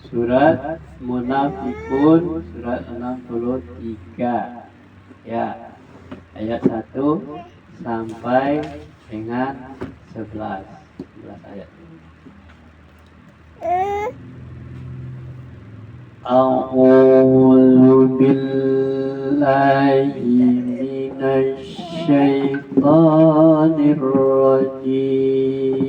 Surat Munafikun surat 63 ya, ayat 1 sampai dengan 11 ayat. A'udzu billahi minasy syaithanir rajim.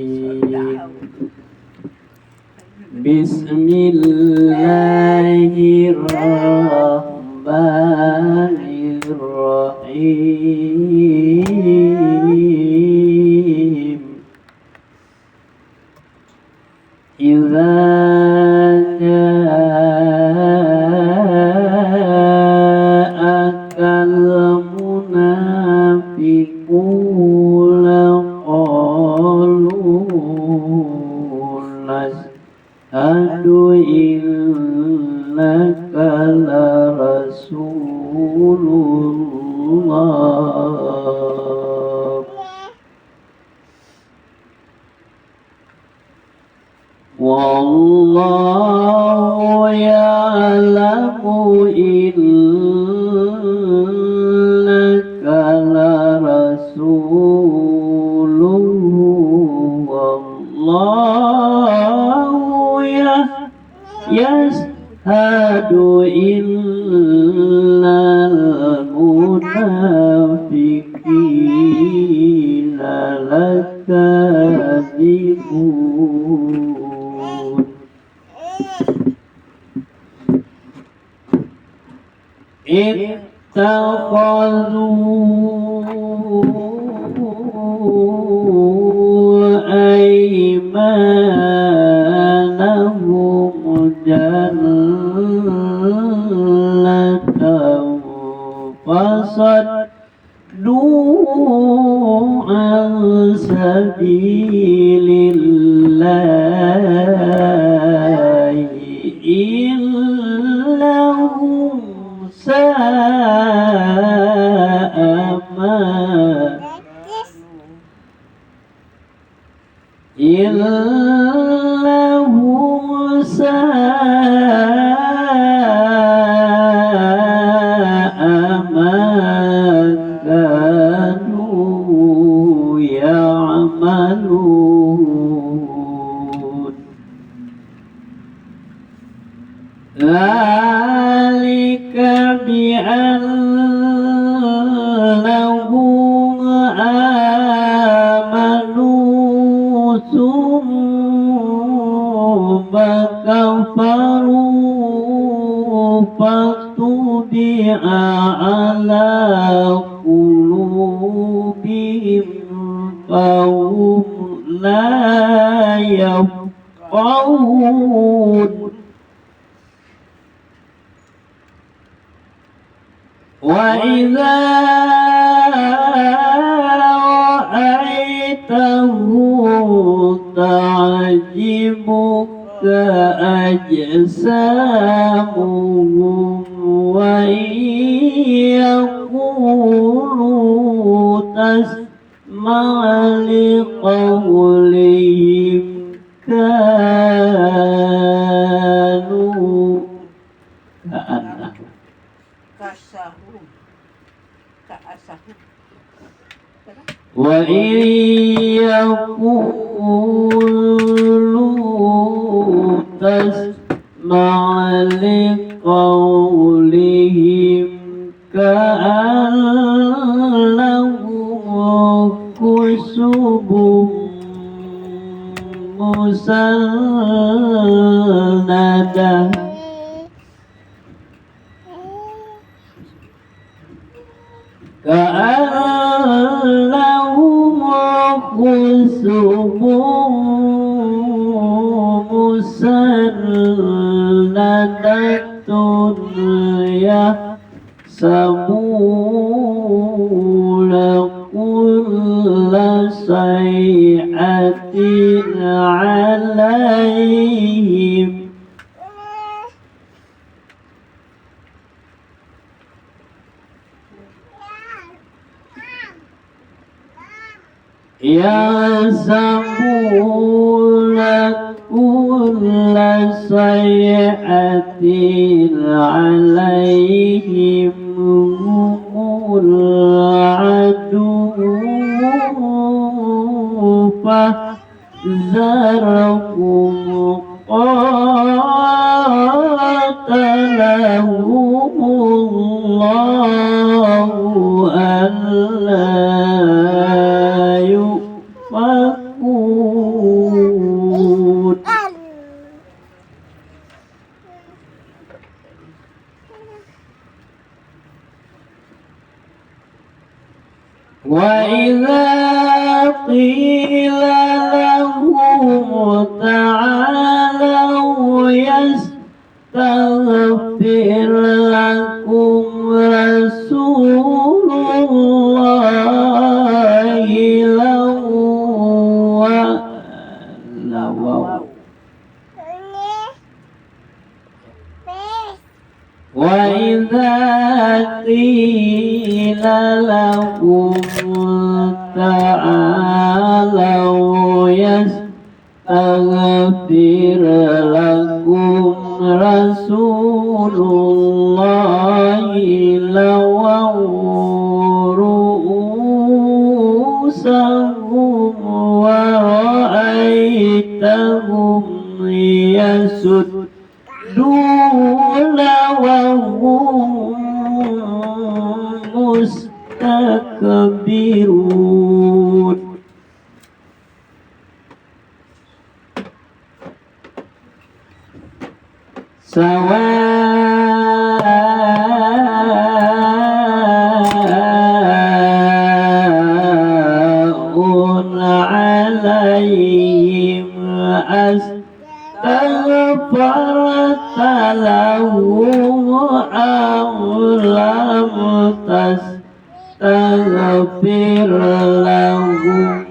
Bismillahirrahmanirrahim. Idza ja'akal munafiquna qalu nashhadu innaka la rasulullah wallahu ya'lamu innaka la rasuluhu wallahu yashhadu innal munafiqina lakadzibun. Ittakhadhu aymanahum jannatan fasaddu an sabilillahi innahum innahum sa'a ma kanu ya'malun. Dzalika bi'annahum amanu thumma kafaru fatubi'a ala qulubihim fahum la yafqahun. Wa idza ra'aitahum ta'jibuka ajsamuhum wa yaqulu tasma' liqawlihim kanu wa yaqulu tasma' liqawlihim ka'annahum khusubun musannadah ka'annahum khusubun musannadatun yahsabuna kulla sayhatin 'alaihim yahsabuna kulla صيحة عليهم هم العدو فاحذرهم قاتلهم الله ألا يؤفكون وإذا قيل لهم تعالوا يستغفر لكم رسول الله وإذا قيل لهم تعالوا يستغفر لكم رسول الله لووا رؤوسهم ورأيتهم يسدون وهم مستكبرون سواء عليهم أستغفرت لهم أم لم تستغفر لهم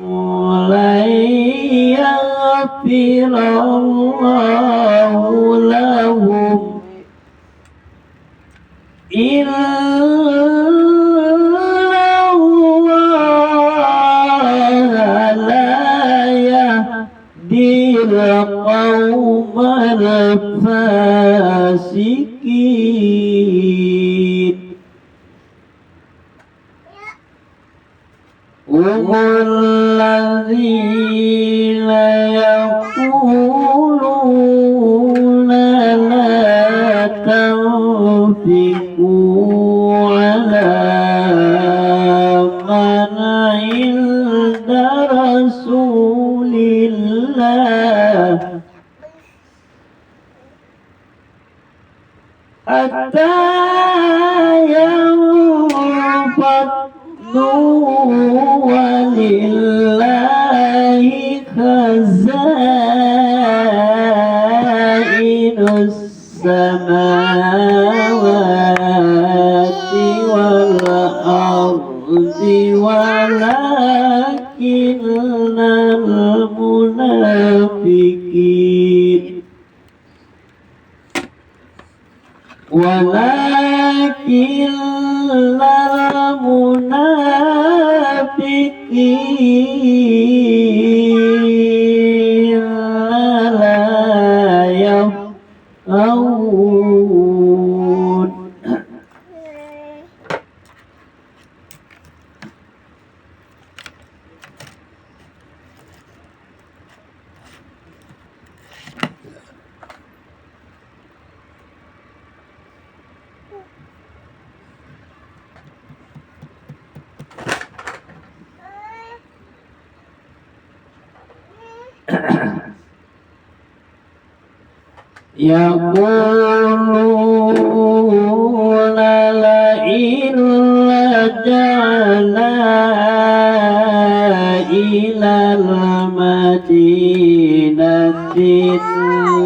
لن يغفر الله لهم إن الله لا يهدي القوم الفاسقين هم الذين يقولون لا تنفقوا على من عند رسول الله حتى ينفضوا ولله خزائن السماوات والأرض ولكن المنافقين لا يفقهون يقولون لئن رجعنا إلى المدينة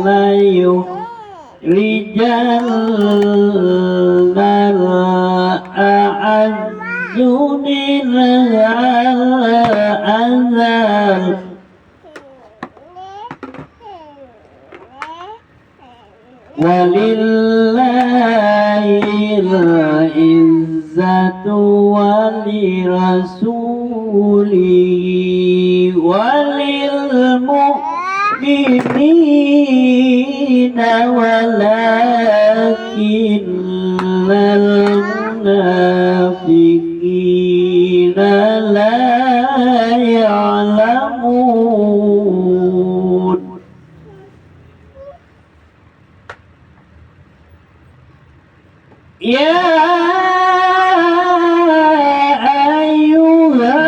ليخرجن الأعز منها الأذل ولله العزة ولرسوله وللمؤمنين ولكن المنافقين لا يعلمون يا أيها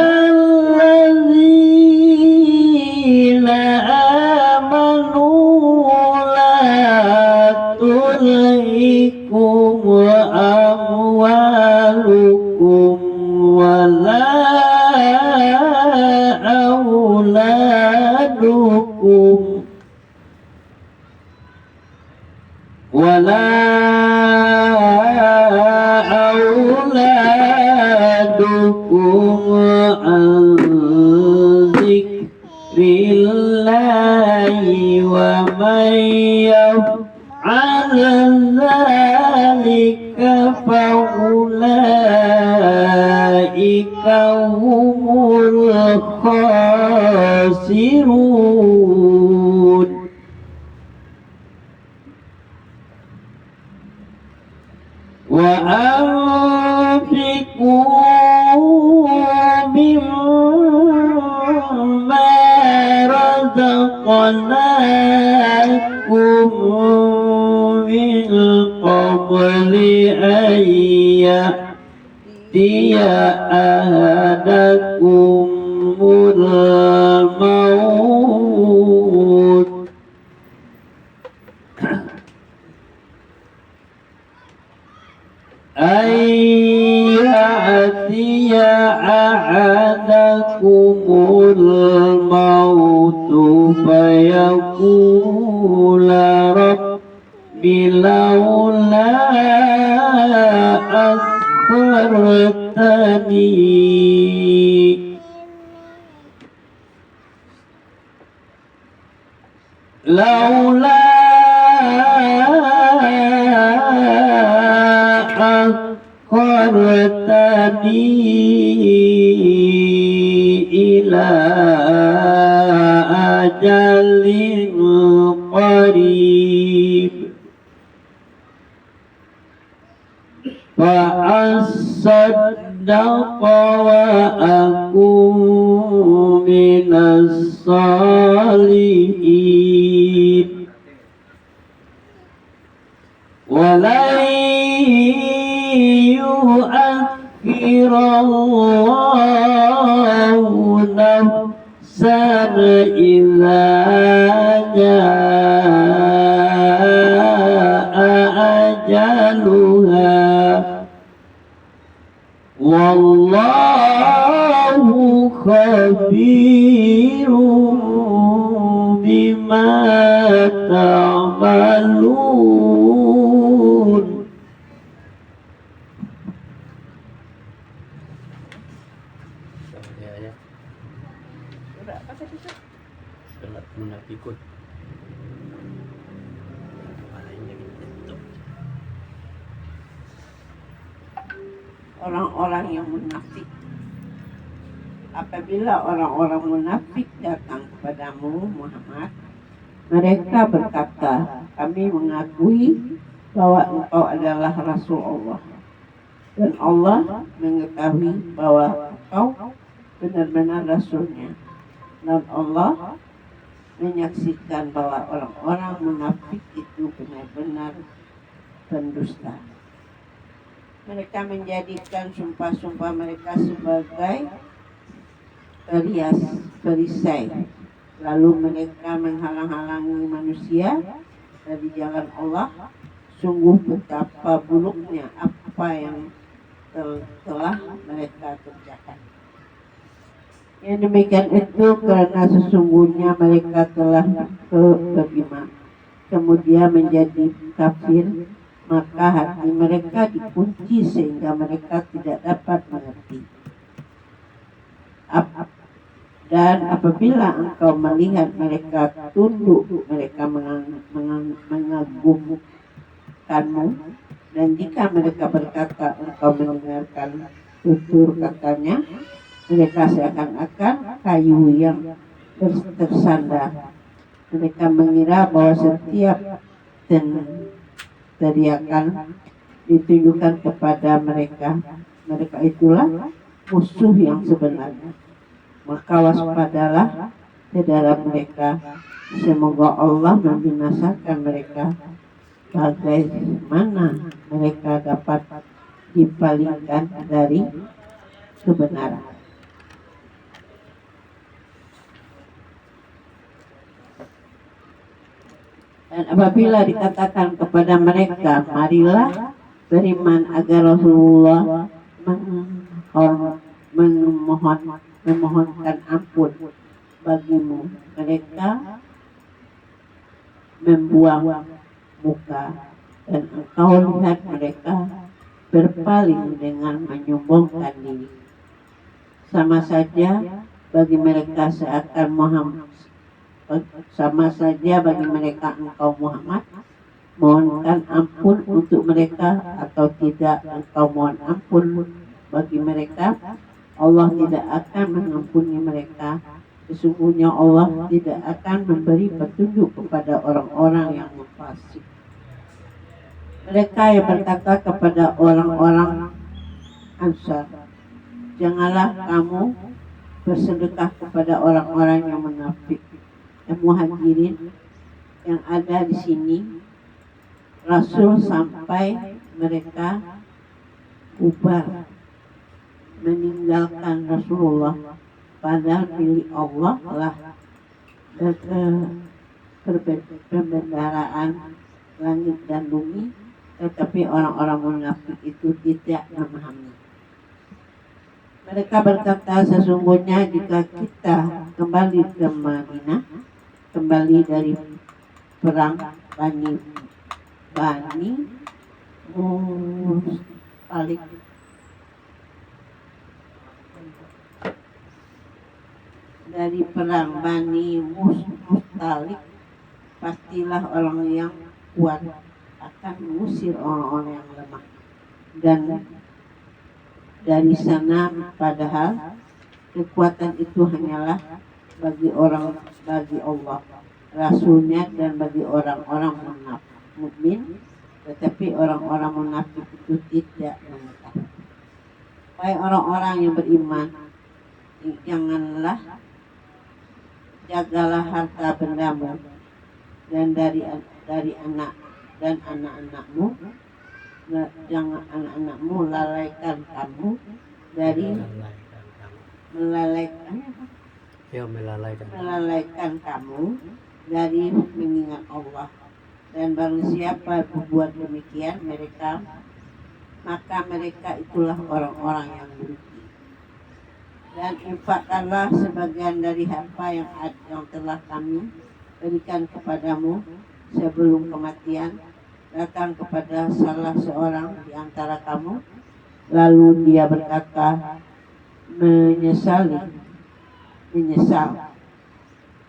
الذين آمنوا لا تلهكم أموالكم ولا أولادكم عن ذكر الله ومن يفعل ذلك فأولئك هم الخاسرون وأنفقوا مما رزقناكم من قبل أن يأتي أحدكم الموت أن يأتي أحدكم الموت فيقول رب لولا أخرتني إلى أجل قريب فأصدق وأكون من الصالحين ولن يؤخر الله نفسا إذا جاء أجلها والله خبير بما تعملون. Surat Munafikun. Orang-orang yang munafik. Apabila orang-orang munafik datang kepadamu Muhammad, mereka berkata, kami mengakui bahwa engkau adalah Rasul Allah dan Allah mengetahui bahwa engkau benar-benar Rasulnya, dan Allah menyaksikan bahwa orang-orang munafik itu benar-benar pendusta. Mereka menjadikan sumpah-sumpah mereka sebagai perisai. Lalu mereka menghalang-halangi manusia dari jalan Allah. Sungguh betapa buruknya apa yang telah mereka kerjakan. Yang demikian itu karena sesungguhnya mereka telah beriman, kemudian menjadi kafir, maka hati mereka dikunci sehingga mereka tidak dapat mengerti. Dan apabila engkau melihat mereka tunduk, mereka mengagumkanmu, dan jika mereka berkata engkau mendengarkan tutur katanya, mereka seakan-akan kayu yang tersandar. Mereka mengira bahwa setiap dan teriakan ditunjukkan kepada mereka. Mereka itulah musuh yang sebenarnya. Maka waspadalah terhadap mereka. Semoga Allah membinasakan mereka. Bagaimana mereka dapat dipalingkan dari kebenaran. Dan apabila dikatakan kepada mereka, marilah beriman agar Rasulullah memohonkan ampun bagimu, mereka membuang muka dan engkau lihat mereka berpaling dengan menyombongkan diri. Sama saja bagi mereka engkau Muhammad mohonkan ampun untuk mereka atau tidak engkau mohon ampun bagi mereka, Allah tidak akan mengampuni mereka. Sesungguhnya Allah tidak akan memberi petunjuk kepada orang-orang yang fasik. Mereka yang berkata kepada orang-orang Ansar, janganlah kamu bersedekah kepada orang-orang yang munafik. Muhajirin yang ada di sini, Rasul sampai mereka bubar meninggalkan Rasulullah, padahal milik Allah lah perbendaharaan langit dan bumi, tetapi orang-orang munafik itu tidak memahami. Mereka berkata, sesungguhnya jika kita kembali ke Madinah, kembali dari perang Bani Mustalik, dari perang Bani Mustalik, pastilah orang yang kuat akan mengusir orang-orang yang lemah. Dan dari sana, padahal kekuatan itu hanyalah bagi Allah, Rasulnya, dan bagi orang-orang mukmin, tetapi orang-orang munafik itu tidak mengetahui. Wahai orang-orang yang beriman, jagalah harta bendamu dan dari anak-anakmu, jangan anak-anakmu lalaikan kamu dari melalaikan kamu dari mengingat Allah. Dan barang siapa berbuat demikian maka mereka itulah orang-orang yang merugi. Dan infakkanlah sebagian dari harta yang telah kami berikan kepadamu sebelum kematian datang kepada salah seorang di antara kamu, lalu dia berkata menyesal,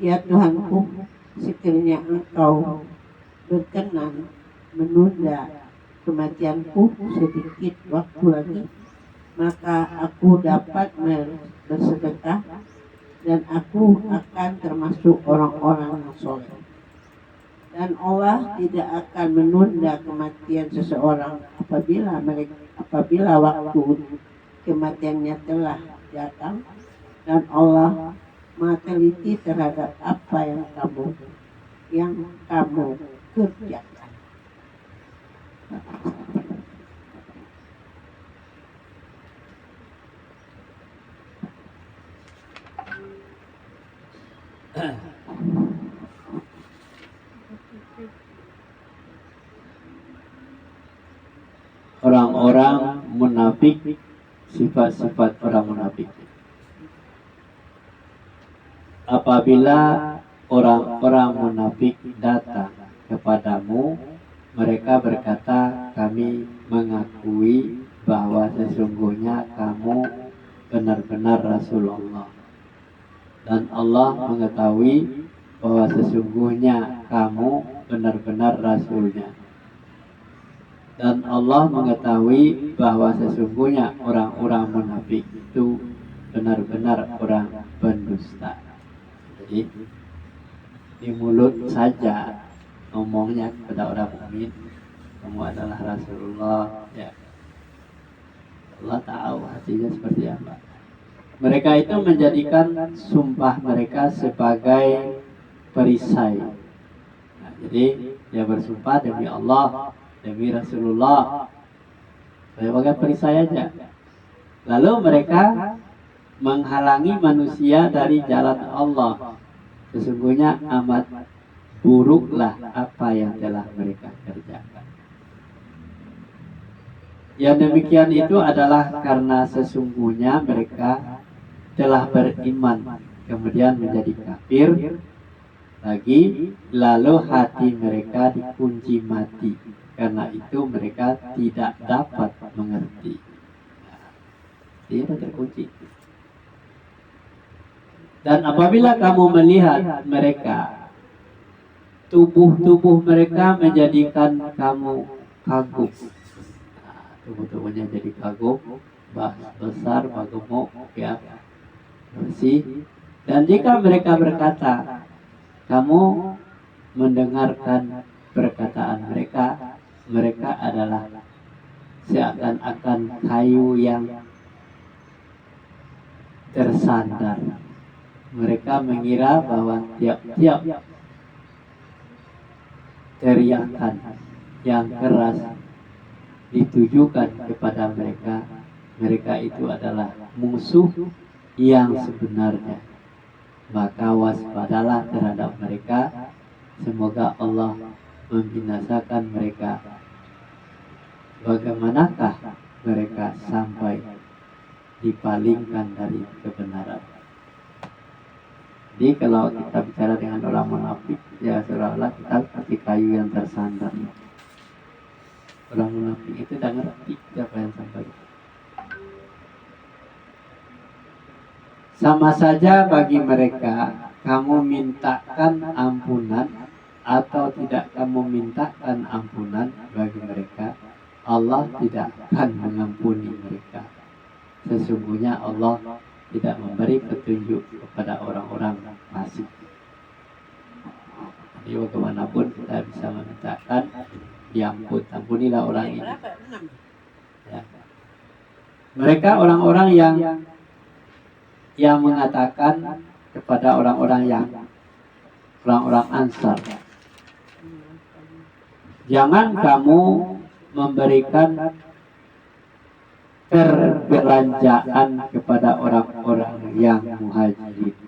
ya Tuhanku, sekiranya engkau berkenan menunda kematianku sedikit waktu lagi, maka aku dapat bersedekah dan aku akan termasuk orang-orang yang soleh. Dan Allah tidak akan menunda kematian seseorang apabila waktu kematiannya telah datang, dan Allah Maha teliti terhadap apa yang kamu kerjakan. Orang-orang munafik, sifat-sifat orang munafik. Apabila orang-orang munafik datang kepadamu, mereka berkata, kami mengakui bahwa sesungguhnya kamu benar-benar Rasulullah, dan Allah mengetahui bahwa sesungguhnya kamu benar-benar Rasulnya, dan Allah mengetahui bahwa sesungguhnya orang-orang munafik itu benar-benar orang pendusta. Jadi di mulut saja ngomongnya kepada orang mukmin, kamu adalah Rasulullah, ya. Allah tahu hatinya seperti apa. Mereka itu menjadikan sumpah mereka sebagai perisai. Nah, jadi dia bersumpah demi Allah, demi Rasulullah, sebagai perisai aja. Lalu mereka menghalangi manusia dari jalan Allah. Sesungguhnya amat buruklah apa yang telah mereka kerjakan. Yang demikian itu adalah karena sesungguhnya mereka telah beriman kemudian menjadi kafir lagi, lalu hati mereka dikunci mati. Karena itu mereka tidak dapat mengerti. Dia terkunci. Dan apabila kamu melihat mereka, tubuh-tubuh mereka menjadikan kamu kagum. Tubuh-tubuhnya jadi kagum, besar, gemuk, ya, bersih. Dan jika mereka berkata, kamu mendengarkan perkataan mereka, mereka adalah seakan-akan kayu yang tersandar. Mereka mengira bahwa tiap-tiap teriakan yang keras ditujukan kepada mereka, mereka itu adalah musuh yang sebenarnya. Maka waspadalah terhadap mereka. Semoga Allah membinasakan mereka. Bagaimanakah mereka sampai dipalingkan dari kebenaran? Jadi kalau kita bicara dengan orang munafik, ya seolah-olah kita seperti kayu yang tersandar. Orang munafik itu tidak ngerti apa yang sampaikan. Sama saja bagi mereka, kamu mintakan ampunan atau tidak kamu mintakan ampunan bagi mereka, Allah tidak akan mengampuni mereka. Sesungguhnya Allah tidak memberi petunjuk kepada orang-orang fasik. Jadi bagaimanapun kita bisa memintakan, ampunilah orang ini. Ya. Mereka orang-orang yang mengatakan kepada orang-orang Ansar, jangan kamu memberikan perbelanjaan kepada orang-orang yang muhajirin.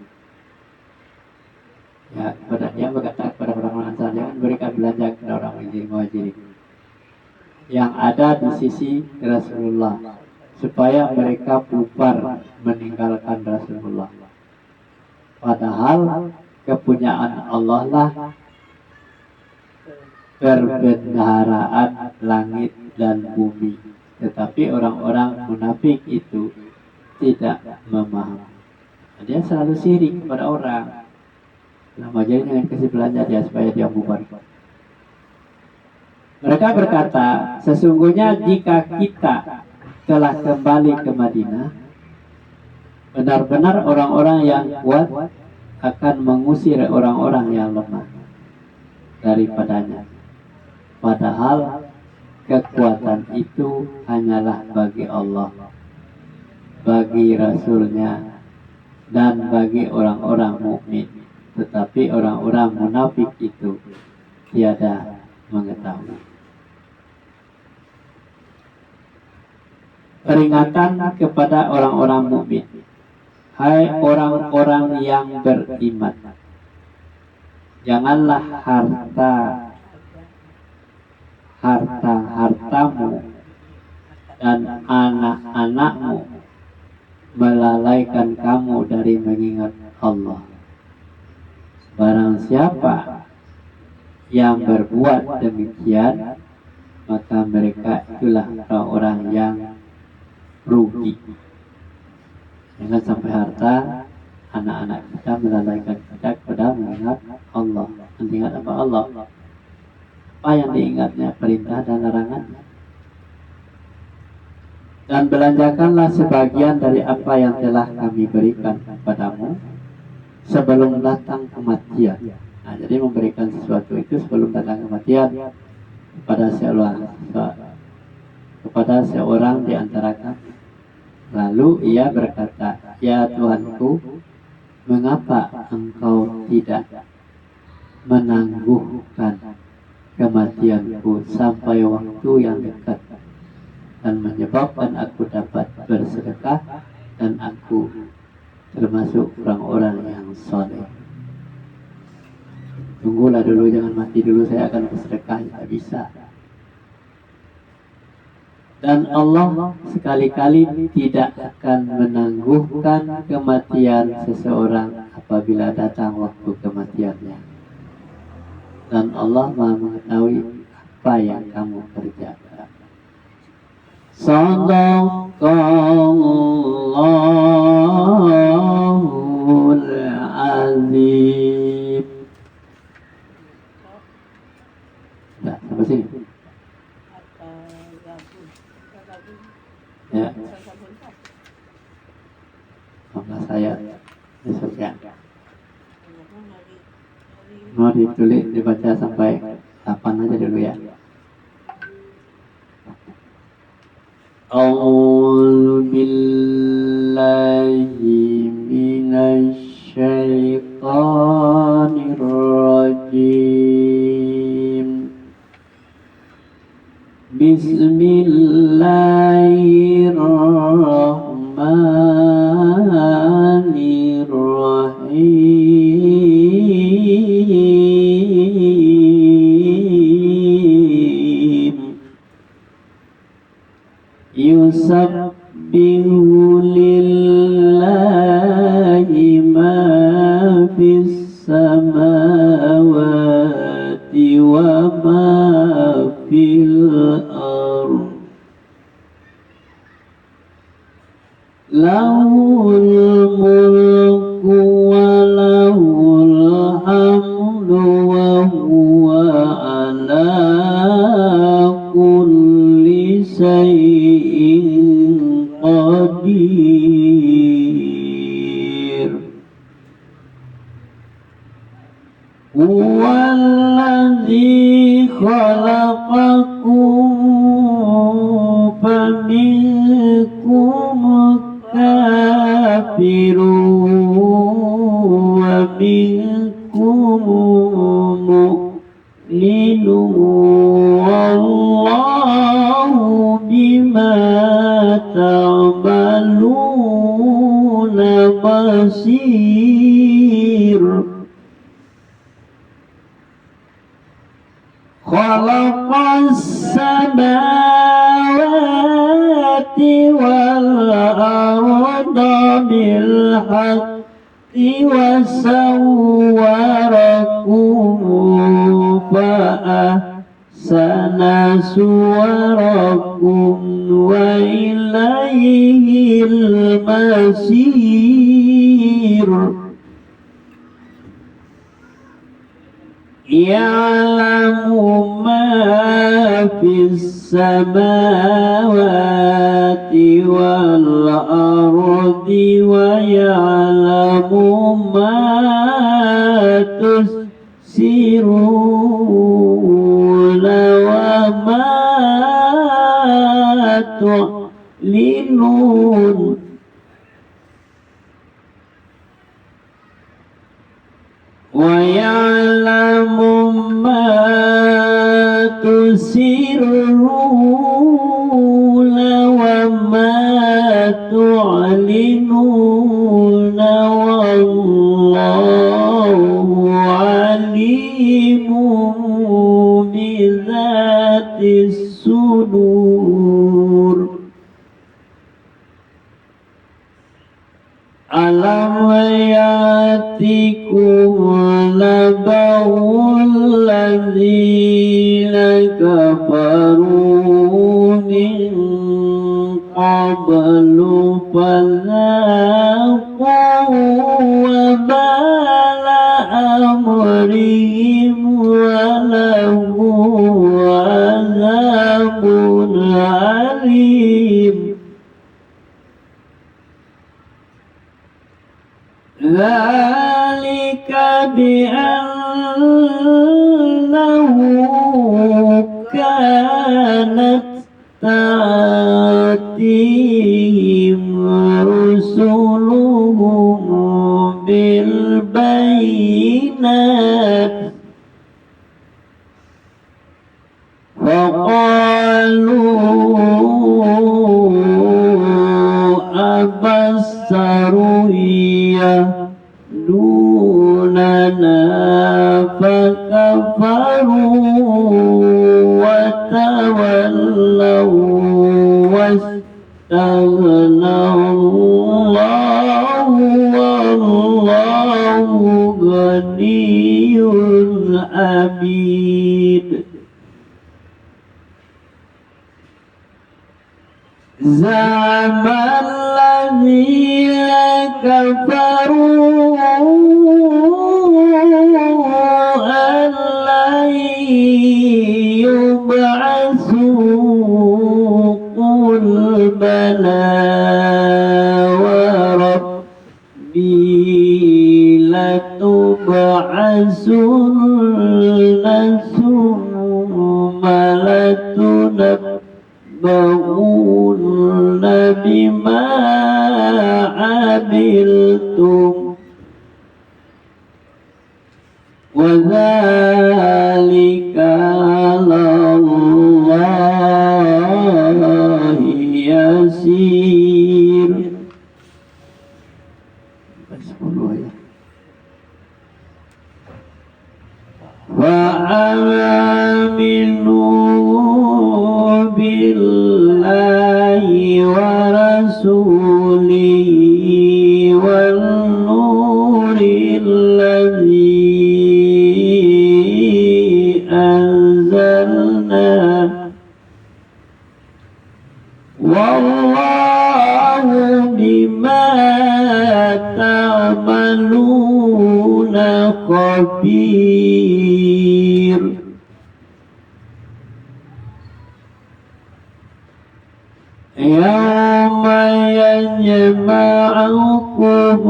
Ya, dia berkata kepada orang-orang Ansar, jangan berikan belanja kepada orang muhajirin yang ada di sisi Rasulullah, supaya mereka bubar meninggalkan Rasulullah. Padahal kepunyaan Allah lah perbendaharaan langit dan bumi. Tetapi orang-orang munafik itu tidak memahami. Dia selalu sirik kepada orang. Nama jadi dengan kasih belanja dia supaya dia bubar. Mereka berkata, sesungguhnya jika kita telah kembali ke Madinah, benar-benar orang-orang yang kuat akan mengusir orang-orang yang lemah daripadanya. Padahal kekuatan itu hanyalah bagi Allah, bagi Rasulnya, dan bagi orang-orang mukmin. Tetapi orang-orang munafik itu tiada mengetahui. Peringatan kepada orang-orang mukmin. Hai orang-orang yang beriman, janganlah hartamu dan anak-anakmu melalaikan kamu dari mengingat Allah. Barang siapa yang berbuat demikian, maka mereka itulah orang-orang yang rugi. Jangan sampai harta anak-anak kita melalaikan kita kepada mengingat Allah. Mengingat apa Allah? Apa yang diingatnya? Perintah dan larangan. Dan belanjakanlah sebagian dari apa yang telah kami berikan kepadamu sebelum datang kematian. Nah, jadi memberikan sesuatu itu sebelum datang kematian kepada seorang di antara kami. Lalu ia berkata, "Ya Tuhanku, mengapa engkau tidak menangguhkan kematianku sampai waktu yang dekat dan menyebabkan aku dapat bersedekah dan aku termasuk orang-orang yang soleh." Tunggulah dulu, jangan mati dulu, saya akan bersedekah. Tidak bisa. Dan Allah sekali-kali tidak akan menangguhkan kematian seseorang apabila datang waktu kematiannya. Dan Allah Maha mengetahui apa yang kamu kerjakan. Shadaqallahul azim. Nah, sampai sini. Ya, 15 ayat besok ya. Mau ditulis dibaca sampai 8 aja dulu ya. A'udzu billahi minasy syaithanir rajim. Bismillahirrahmanirrahim. Yusabbihu lillahi ma fis samawati wa ma fil ardh. Lahul mulku wa lahul hamdu wa huwa ala kulli syai'in qadir. Huwallazi khalaqakum faminkum kafirun wa minkum mu'minun wallahu bima ta'maluna basir. Khalaqas samawati wal arda bil haqqi wa sawwarakum fa ahsana suwarakum wa ilaihil masir. Ya'lamu ma fis samawati wal ardi wa ya'lamu ma tusiruna wa ma tu'linun. Wa ya'lamu ma tusirruna wa ma tu'linuna wallahu alimun bizatis sudur. Alam yatikum naba'ul ladzina kafaru min qablu fadzaqu wabala amrihim wa lahum azabun alim. Dzalika bi تأتيهم رسلهم بالبينات فقالوا أبصر يهدوننا فكفروا وتولوا واستغنى الله والله غني حميد. زعم الذين كفروا أن لن يبعثوا قل بلى وربي لتبعثن ثم لتنبؤن بما عملتم وذلك على الله يسير. فآمنوا بالله ورسوله والنور الذي أنزلنا والله بما تعملون خبير. يوم يجمعكم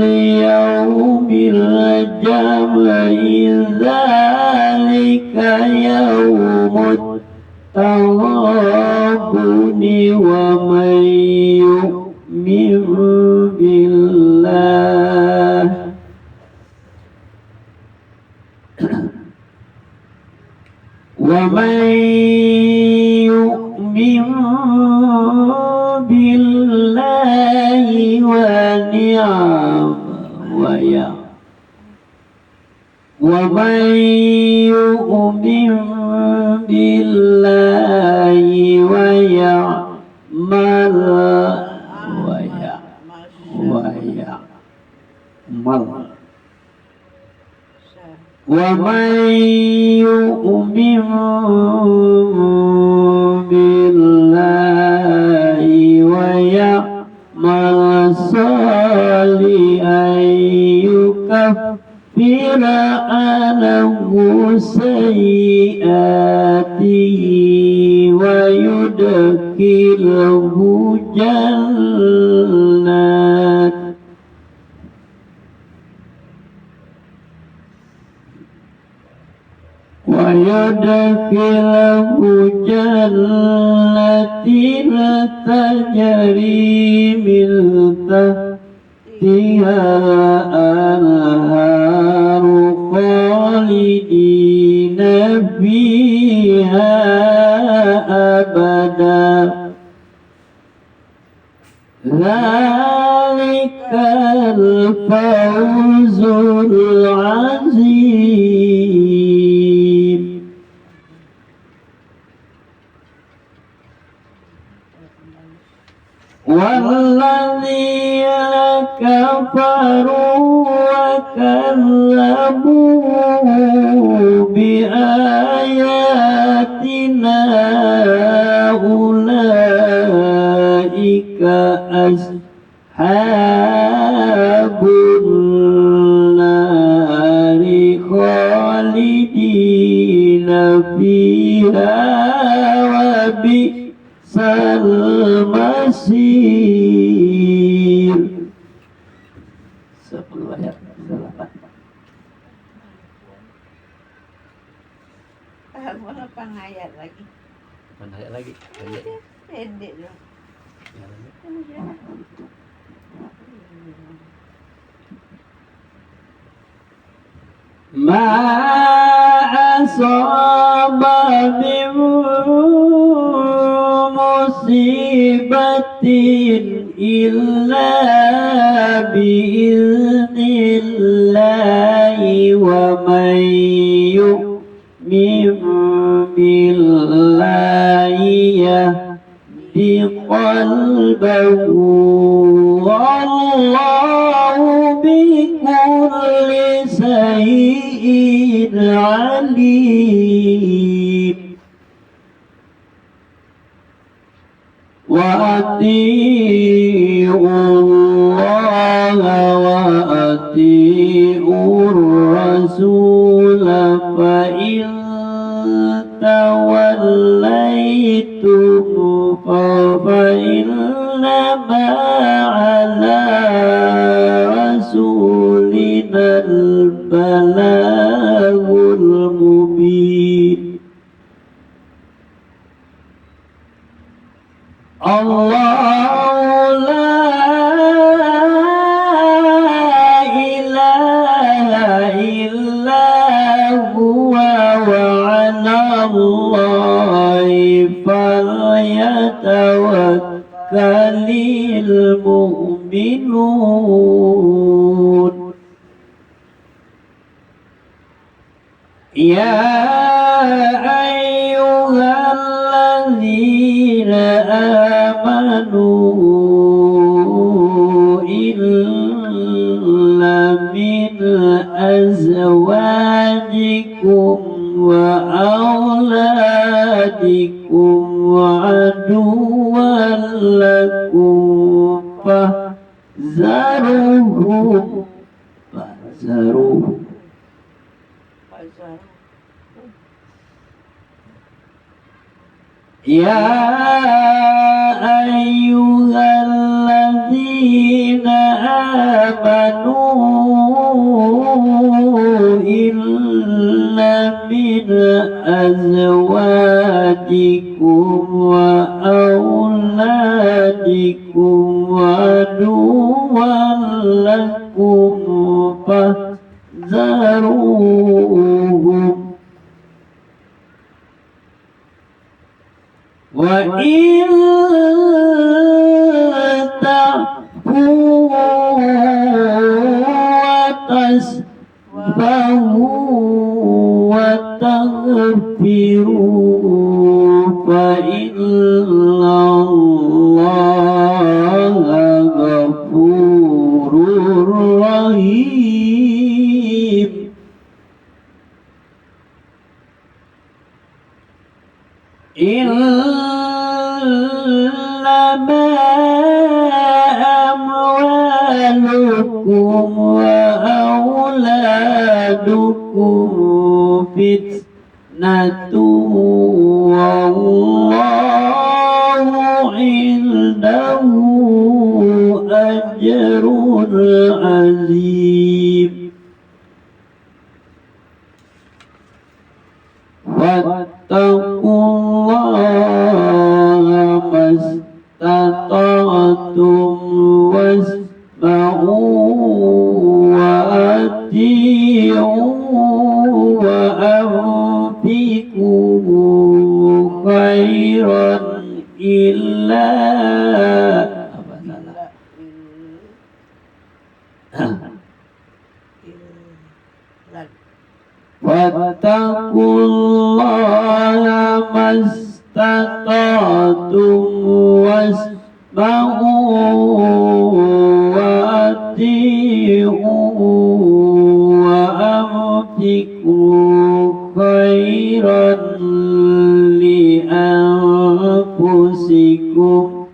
ليوم الجمع ذلك يوم التغابن ومن يؤمن بالله ومن يؤمن بالله ومن يؤمن بالله ويعمل ومن يؤمن بالله ويعمل صالحا يكفر عنه سيئاته ويدخله جنات تجري من تحتها الأنهار خالدين فيها أبدا ذلك الفوز العظيم. والذين كفروا وكذبوا بآياتنا أولئك أصحاب النار خالدين فيها وبئس المصير. 10 ayat 8. Berapa ayat lagi? Mana ada lagi? Pendek. Pendek loh. Ya, lanjut. ما أصاب من مصيبة إلا بإذن الله ومن يؤمن بالله يهدي قلبه والله بكل شيء عليم وأطيعوا الله وأطيعوا الرسول فإن توليتم فإنما على رسولنا البلاغ المبين الله لا إله إلا هو وعلى الله فليتوكل المؤمنون يا أيها الذين آمنوا إن من أزواجكم وأولادكم عدوا لكم فاحذروهم يا أيها الذين آمنوا إن من أزواجكم وأولادكم عدوا لكم فاحذروهم وإن تعفوا وتصفحوا وتغفروا فإن الله غفور رحيم إنما أموالكم وأولادكم فتنة والله عنده أجر عظيم واتقوا الله ما استطعتم واسمعوا وأطيعوا وأنفقوا خيرا إلا واتقوا الله ما استطعتم واسمعوا وأطيعوا وأنفقوا خيرا لأنفسكم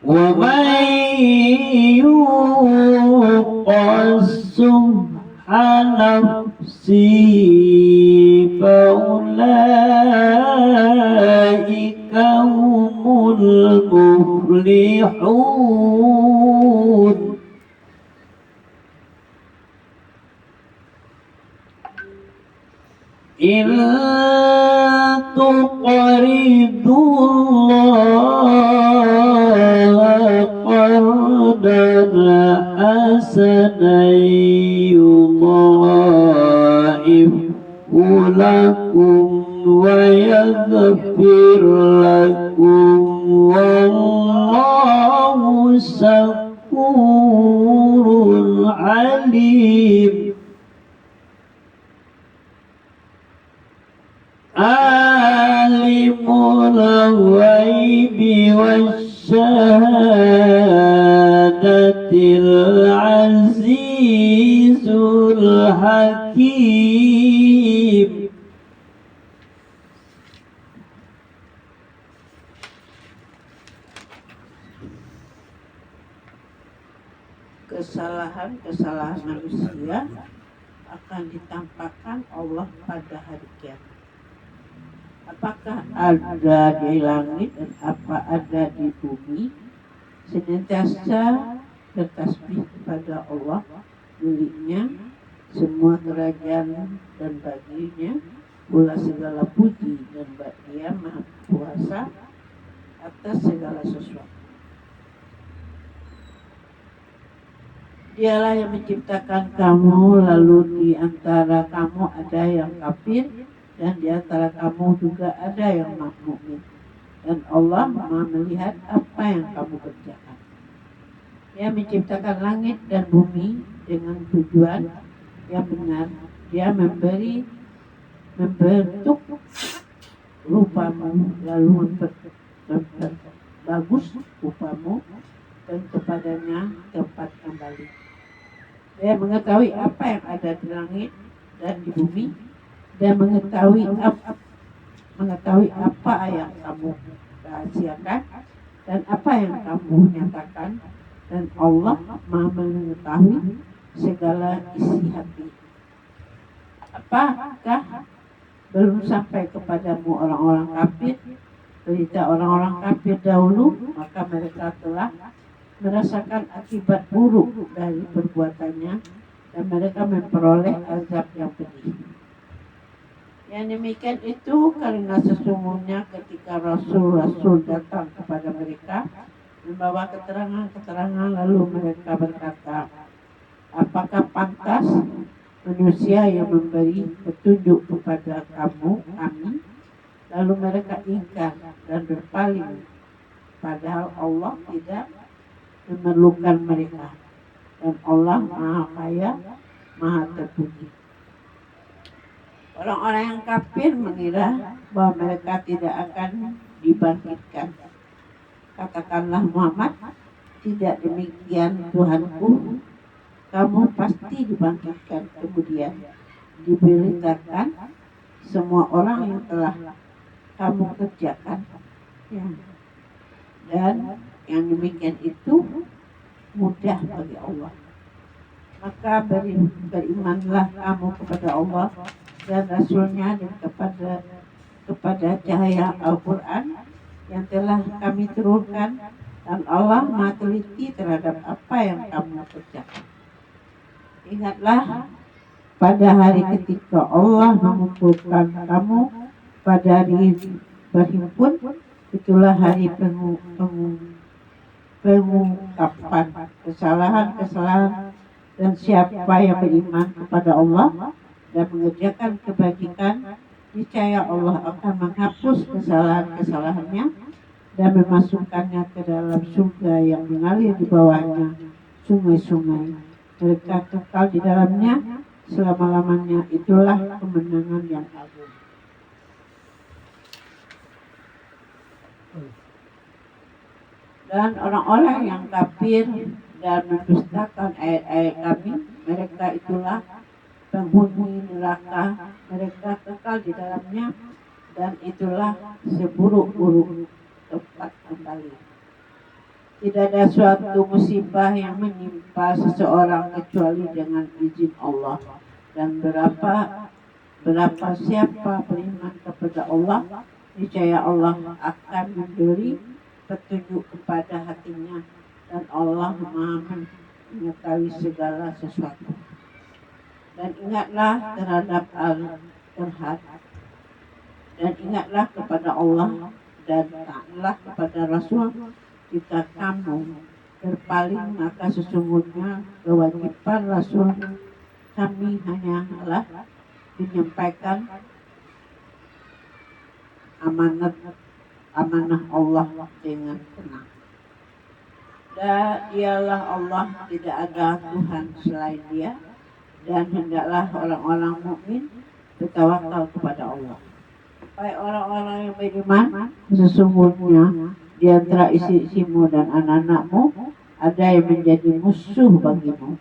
ومن يوق شح نفسه فأولئك هم المفلحون ويغفر لكم والله شكور عليم عالم الغيب والشهادة العزيز الحكيم. Kesalahan-kesalahan manusia akan ditampakkan Allah pada hari kiamat. Apakah ada di langit dan apa ada di bumi, senantiasa bertasbih kepada Allah, miliknya semua kerajaan dan baginya pula segala puji, dan Dia Maha Kuasa atas segala sesuatu. Dialah yang menciptakan kamu, lalu di antara kamu ada yang kafir, dan di antara kamu juga ada yang mukmin. Dan Allah Maha melihat apa yang kamu kerjakan. Dia menciptakan langit dan bumi dengan tujuan yang benar. Dia membentuk rupamu, lalu memperbagus rupamu, dan kepadanya tempat kembali. Dia mengetahui apa yang ada di langit dan di bumi. Dia mengetahui apa yang kamu rahasiakan dan apa yang kamu nyatakan. Dan Allah Maha mengetahui segala isi hati. Apakah belum sampai kepadamu orang-orang kafir, berita orang-orang kafir dahulu, maka mereka telah merasakan akibat buruk dari perbuatannya, dan mereka memperoleh azab yang pedih. Yang demikian itu karena sesungguhnya ketika Rasul-Rasul datang kepada mereka membawa keterangan-keterangan, lalu mereka berkata, apakah pantas manusia yang memberi petunjuk kepada kami? Lalu mereka ingkar dan berpaling, padahal Allah tidak memerlukan mereka, dan Allah Maha Kaya, Maha Terpuji. Orang-orang yang kafir mengira bahwa mereka tidak akan dibangkitkan. Katakanlah Muhammad, tidak demikian Tuhanku, kamu pasti dibangkitkan kemudian diberitakan semua orang yang telah kamu kerjakan, ya. Dan yang demikian itu mudah bagi Allah. Maka berimanlah kamu kepada Allah dan Rasulnya, dan kepada cahaya Al-Quran yang telah kami turunkan, dan Allah Maha teliti terhadap apa yang kamu kerjakan. Ingatlah pada hari ketika Allah mengumpulkan kamu pada hari berhimpun, itulah hari pengungkapan kesalahan-kesalahan, dan siapa yang beriman kepada Allah dan mengerjakan kebajikan, niscaya Allah akan menghapus kesalahan-kesalahannya dan memasukkannya ke dalam surga yang mengalir di bawahnya sungai-sungai. Mereka kekal di dalamnya selama-lamanya. Itulah kemenangan yang agung. Dan orang-orang yang kafir dan mendustakan ayat-ayat kami, mereka itulah penghuni neraka. Mereka kekal di dalamnya, dan itulah seburuk-buruk tempat kembali. Tidak ada suatu musibah yang menimpa seseorang kecuali dengan izin Allah. Dan berapa siapa beriman kepada Allah, niscaya Allah akan memberi petunjuk kepada hatinya, dan Allah Maha mengetahui segala sesuatu. Dan ingatlah terhadap dan ingatlah kepada Allah, dan taatlah kepada Rasul. Jika kamu berpaling, maka sesungguhnya kewajiban Rasul kami hanyalah menyampaikan amanah Allah dengan tenang. Dan dialah Allah, tidak ada Tuhan selain Dia, dan hendaklah orang-orang mukmin bertawakal kepada Allah. Baik orang-orang yang beriman, sesungguhnya di antara istri-istrimu dan anak-anakmu ada yang menjadi musuh bagimu.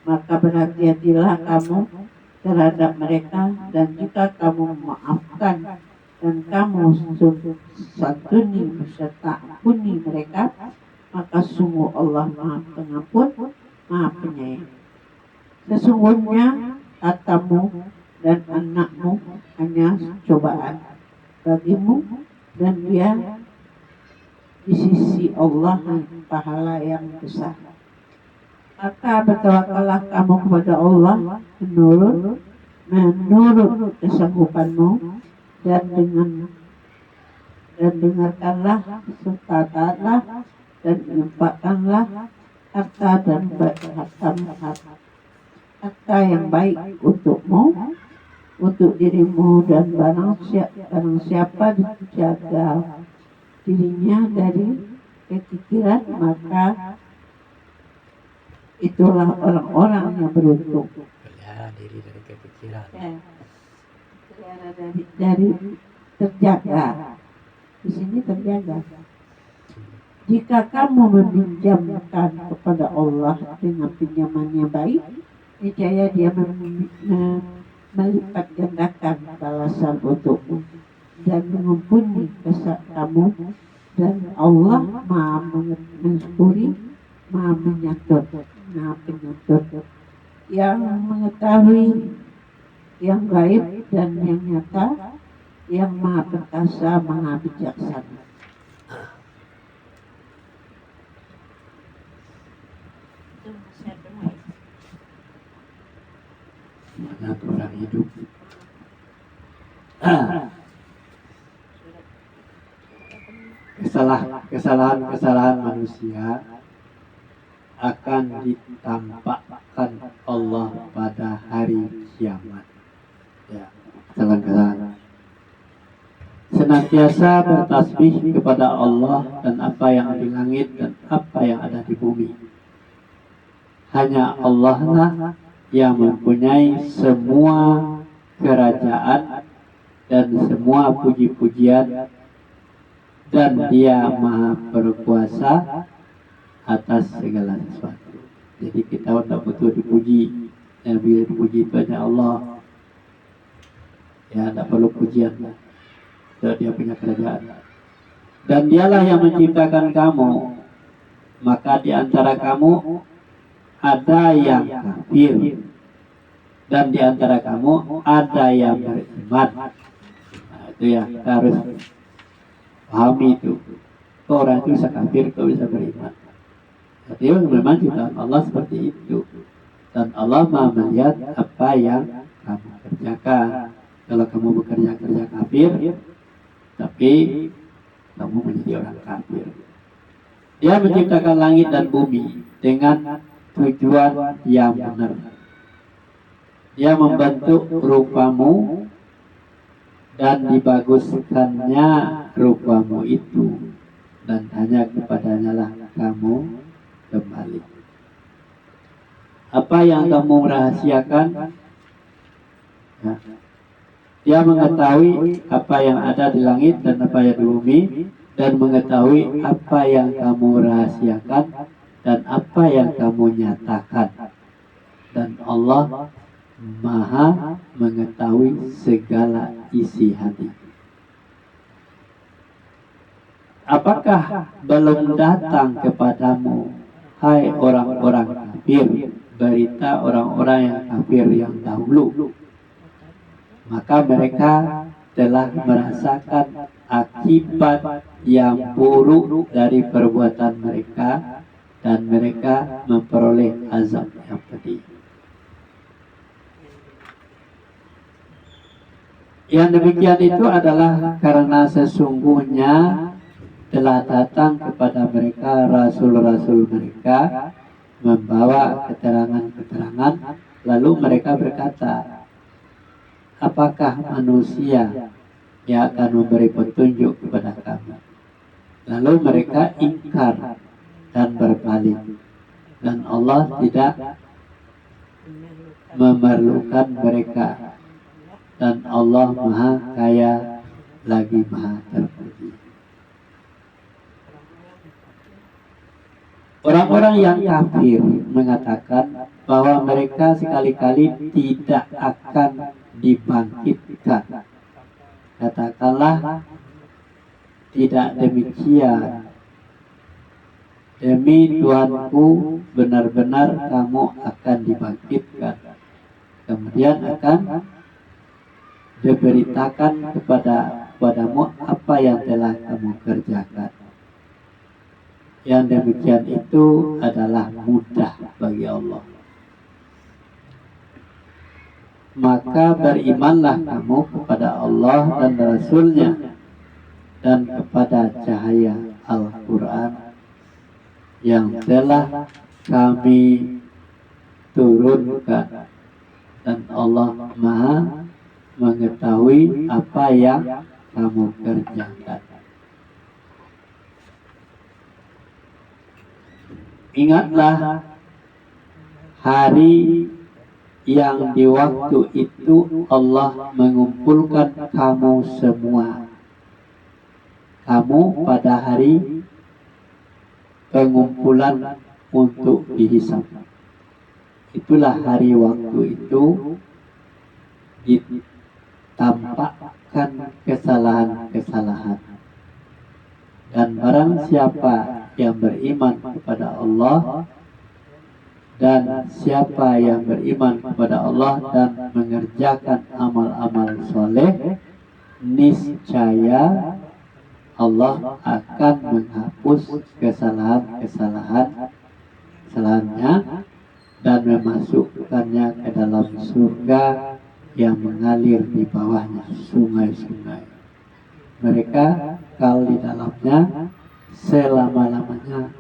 Maka berhati-hatilah kamu terhadap mereka, dan jika kamu memaafkan dan kamu santuni serta ampuni mereka, maka sungguh Allah Maha Pengampun, Maha Penyayang. Sesungguhnya hartamu dan anakmu hanya cobaan bagimu, dan dia di sisi Allah pahala yang besar. Maka bertawakallah kamu kepada Allah menurut kesanggupanmu, dan dengarkanlah serta taatlah dan infakkanlah harta yang baik untukmu, untuk dirimu, dan barang siapa dijaga dirinya dari kekikiran, maka itulah orang-orang yang beruntung. Pelihara diri dari kepikiran. Pelihara dari terjaga. Di sini terjaga. Jika kamu meminjamkan kepada Allah dengan pinjaman yang baik, niscaya Dia melipat gandakan balasan untukmu dan mengampuni dosa kamu, dan Allah Maha Mengampuni, Maha Penyayang, Maha Penyayang, yang mengetahui yang gaib dan yang nyata, yang Maha Perkasa, Maha Bijaksana. Mana orang hidup. Kesalahan manusia akan ditampakkan Allah pada hari kiamat. Ya, kesalahan. Senantiasa bertasbih kepada Allah dan apa yang di langit dan apa yang ada di bumi. Hanya Allah lah yang mempunyai semua kerajaan dan semua puji-pujian, dan Dia Maha Berkuasa atas segala sesuatu. Jadi kita tidak butuh dipuji, yang bila dipuji itu hanya Allah. Ya, tidak perlu pujian. Dia punya kerajaan. Dan Dialah yang menciptakan kamu. Maka di antara kamu ada yang kafir, dan di antara kamu ada yang beriman. Nah, itu ya, kita harus pahami itu. Orang itu bisa kafir, kau bisa beriman. Jadi memang ciptaan Allah seperti itu. Dan Allah Maha melihat apa yang kamu kerjakan. Kalau kamu bekerja kafir, tapi kamu menjadi orang kafir. Dia menciptakan langit dan bumi dengan tujuan yang benar. Dia membentuk rupamu dan dibaguskannya rupamu itu, dan hanya kepadanya lah kamu kembali. Apa yang kamu rahasiakan, ya, Dia mengetahui apa yang ada di langit dan apa yang di bumi, dan mengetahui apa yang kamu rahasiakan dan apa yang kamu nyatakan. Dan Allah Maha mengetahui segala isi hati. Apakah belum datang kepadamu, hai orang-orang kafir, berita orang-orang yang kafir yang dahulu? Maka mereka telah merasakan akibat yang buruk dari perbuatan mereka, dan mereka memperoleh azab yang pedih. Yang demikian itu adalah karena sesungguhnya telah datang kepada mereka rasul-rasul mereka membawa keterangan-keterangan, lalu mereka berkata, apakah manusia yang akan memberi petunjuk kepada kami. Lalu mereka ingkar dan berpaling, dan Allah tidak memerlukan mereka, dan Allah Maha Kaya lagi Maha Terpuji. Orang-orang yang kafir mengatakan bahwa mereka sekali-kali tidak akan dibangkitkan. Katakanlah, tidak demikian. Demi Tuhanku, benar-benar kamu akan dibangkitkan. Kemudian akan diberitakan kepadamu apa yang telah kamu kerjakan. Yang demikian itu adalah mudah bagi Allah. Maka berimanlah kamu kepada Allah dan Rasul-Nya dan kepada cahaya Al-Quran yang telah kami turunkan, dan Allah Maha mengetahui apa yang kamu kerjakan. Ingatlah hari yang di waktu itu Allah mengumpulkan kamu semua. Kamu pada hari pengumpulan untuk dihisab. Itulah hari waktu itu ditampakkan kesalahan-kesalahan. Dan barang siapa yang beriman kepada Allah, dan siapa yang beriman kepada Allah dan mengerjakan amal-amal soleh, niscaya Allah akan menghapus kesalahannya dan memasukkannya ke dalam surga yang mengalir di bawahnya sungai-sungai. Mereka kekal di dalamnya selama-lamanya.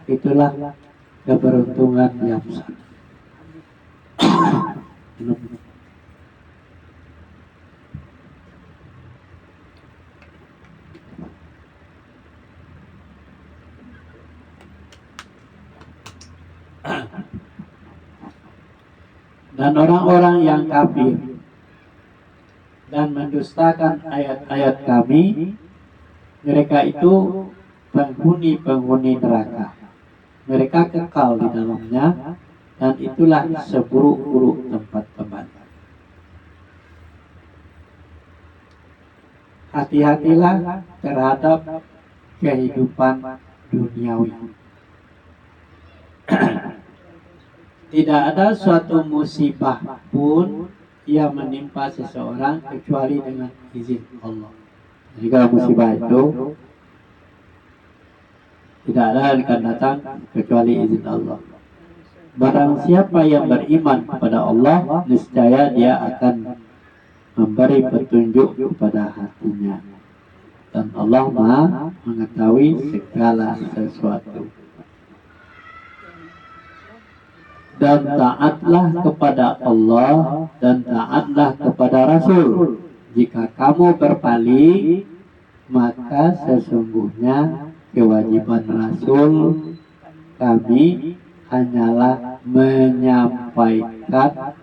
Itulah keberuntungan yang besar. Dan orang-orang yang kafir dan mendustakan ayat-ayat kami, mereka itu penghuni neraka. Mereka kekal di dalamnya, dan itulah seburuk-buruk tempat kembali. Hati-hatilah terhadap kehidupan duniawi. Tidak ada suatu musibah pun yang menimpa seseorang kecuali dengan izin Allah. Jadi kalau musibah itu tidak ada yang akan datang kecuali izin Allah. Barang siapa yang beriman kepada Allah, niscaya dia akan memberi petunjuk kepada hatinya. Dan Allah Maha mengetahui segala sesuatu. Dan taatlah kepada Allah dan taatlah kepada Rasul. Jika kamu berpaling, maka sesungguhnya kewajiban Rasul kami hanyalah menyampaikan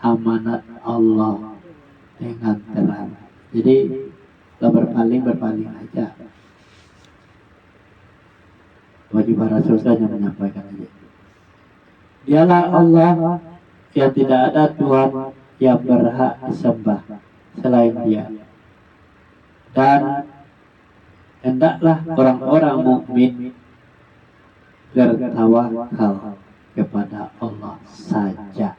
amanat Allah dengan terang. Jadi kalau berpaling aja. Kewajiban Rasul saja menyampaikan aja. Dialah Allah yang tidak ada Tuhan yang berhak disembah selain Dia. Dan hendaklah orang-orang mukmin bertawakal kepada Allah saja.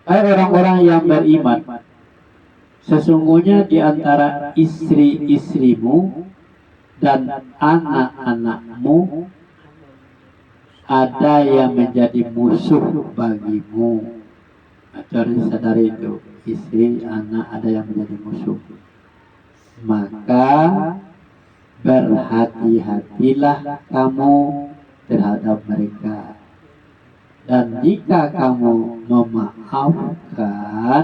Hai orang-orang yang beriman, sesungguhnya di antara istri-istrimu dan anak-anakmu ada yang menjadi musuh bagimu. Harus sadari itu, istri, anak ada yang menjadi musuh. Maka berhati-hatilah kamu terhadap mereka. Dan jika kamu memaafkan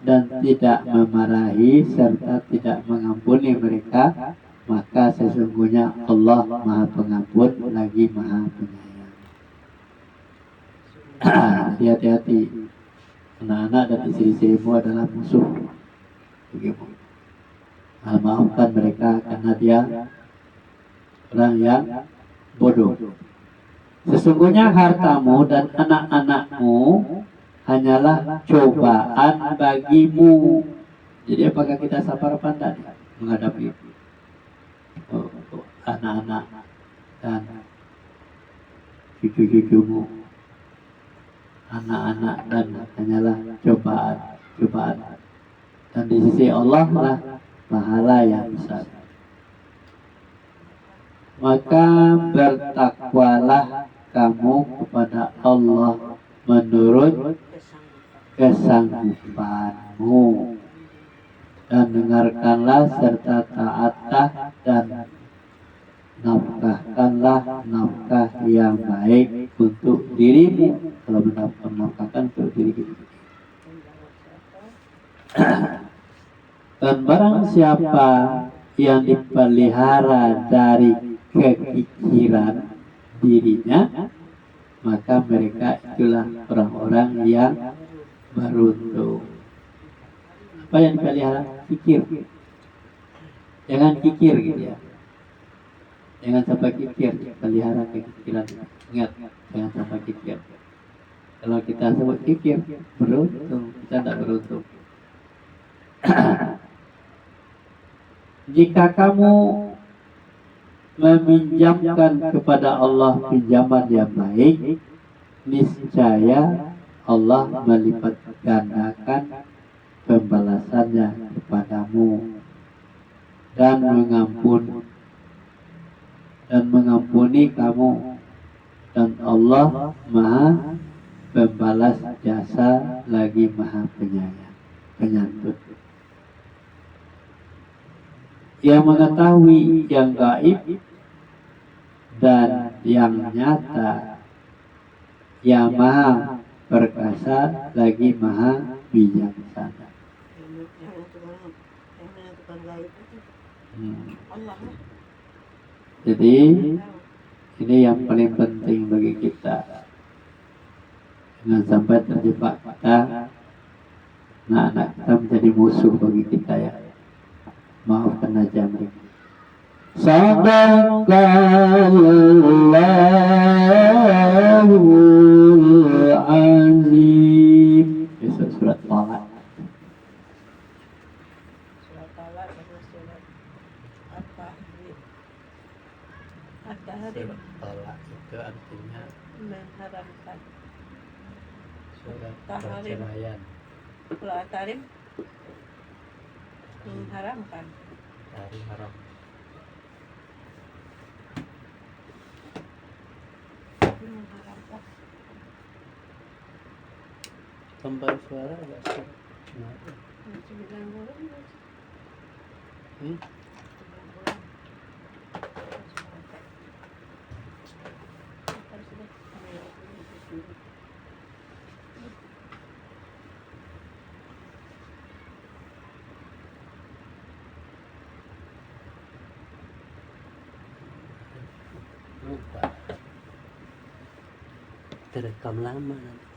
dan tidak memarahi serta tidak mengampuni mereka, maka sesungguhnya Allah Maha Pengampun lagi Maha Penyayang. Jadi hati-hati, anak-anak dan istri-istrimu adalah musuh bagimu. Maafkan mereka karena dia orang yang bodoh. Sesungguhnya hartamu dan anak-anakmu hanyalah cobaan bagimu. Jadi apakah kita sabar apa tidak menghadapi anak-anak dan cucu-cucumu? Anak-anak dan hanyalah cobaan. Dan di sisi Allah lah pahala yang besar. Maka bertakwalah kamu kepada Allah menurut kesanggupanmu, dan dengarkanlah serta taatlah dan nafkahkanlah nafkah yang baik untuk dirimu. Kalau menafkahkan untuk diri kita. Dan barang siapa yang dipelihara dari kekikiran dirinya, maka mereka itulah orang-orang yang beruntung. Apa yang dipelihara? Kikir. Jangan kikir gitu ya. Jangan sampai kikir, pelihara kekikiran. Ingat, jangan sampai kikir. Kalau kita sebut kikir, beruntung, kita tidak beruntung. Jika kamu meminjamkan kepada Allah pinjaman yang baik, niscaya Allah melipat gandakan pembalasannya kepadamu dan mengampuni kamu, dan Allah Maha pembalas jasa lagi Maha penyantun. Yang mengetahui yang gaib dan yang nyata, yang Maha perkasa lagi Maha bijaksana. Jadi ini yang paling penting bagi kita. Jangan sampai terjebak kita, anak-anak kita menjadi musuh bagi kita ya. Maafkan aja mereka. Sadaqallahul azim. Besok surat Talak. Surat Talak sama surat At-Tahrim. Talak itu artinya Mengharamkan. surat Tahrim. perceraian. Kalau At-Tahrim mengharamkan. Dari haram. Mengharamkan. Tambah suara agak sulit. Kenapa? 9 bulan. Hmm? 9 bulan. Lupa. Terekam lama nanti.